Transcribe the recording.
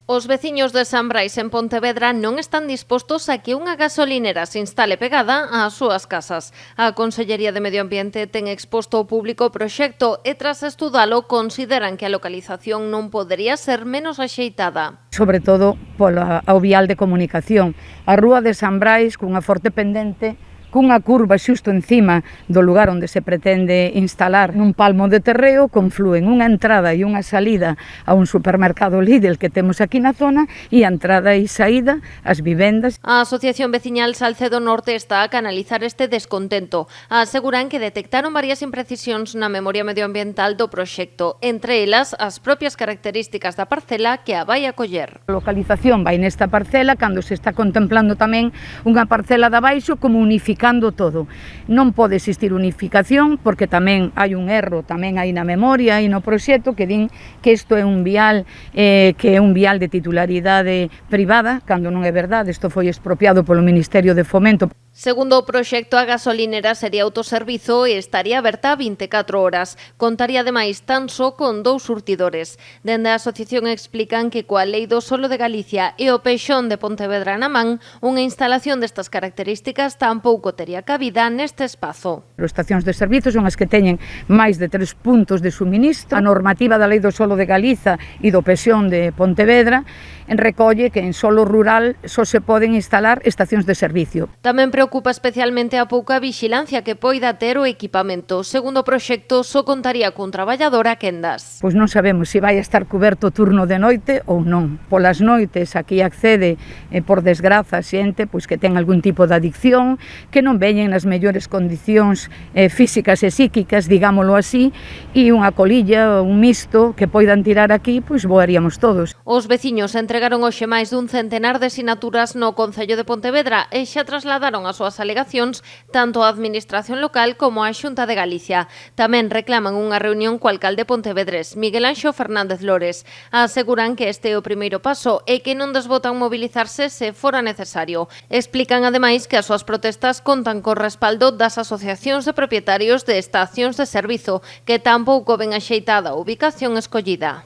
Os veciños de San Brais en Pontevedra non están dispostos a que unha gasolinera se instale pegada ás súas casas. A Consellería de Medio Ambiente ten exposto ao público o proxecto e tras estudalo consideran que a localización non podería ser menos axeitada. Sobre todo ao vial de comunicación. A rúa de San Brais cunha forte pendente, cunha curva xusto encima do lugar onde se pretende instalar nun palmo de terreo, conflúen unha entrada e unha salida a un supermercado Lidl que temos aquí na zona e a entrada e saída ás vivendas. A Asociación Veciñal Salcedo Norte está a canalizar este descontento. Aseguran que detectaron varias imprecisións na memoria medioambiental do proxecto, entre elas as propias características da parcela que a vai acoller. A localización vai nesta parcela cando se está contemplando tamén unha parcela de abaixo como unificada todo. Non pode existir unificación porque tamén hai un erro, tamén hai na memoria e no proxecto que din que isto é un vial de titularidade privada, cando non é verdade, isto foi expropiado polo Ministerio de Fomento. Segundo o proxecto, a gasolinera sería autoservizo e estaría aberta 24 horas. Contaría ademais tan só con 2 surtidores. Dende a asociación explican que coa Lei do Solo de Galicia e o Peixón de Pontevedra na man, unha instalación destas características tampouco tería cabida neste espazo. As estacións de servizo son as que teñen máis de 3 puntos de suministro. A normativa da Lei do Solo de Galiza e do Peixón de Pontevedra recolle que en solo rural só se poden instalar estacións de servicio. Tamén preocupa especialmente a pouca vixilancia que poida ter o equipamento. Segundo o proxecto, só contaría cun traballador a quendas. Pois non sabemos se vai estar coberto o turno de noite ou non. Polas noites aquí accede, por desgraza, xente pois que ten algún tipo de adicción, que non veñen nas mellores condicións físicas e psíquicas, digámoslo así, e unha colilla, un misto que poidan tirar aquí, pois voaríamos todos. Os veciños entregaron hoxe máis dun centenar de sinaturas no Concello de Pontevedra e xa trasladaron as súas alegacións tanto á Administración local como á Xunta de Galicia. Tamén reclaman unha reunión co alcalde pontevedrés, Miguel Anxo Fernández Lores. Aseguran que este é o primeiro paso e que non desbotan mobilizarse se fora necesario. Explican ademais que as súas protestas contan co respaldo das asociacións de propietarios de estacións de servizo, que tampouco ven axeitada a ubicación escollida.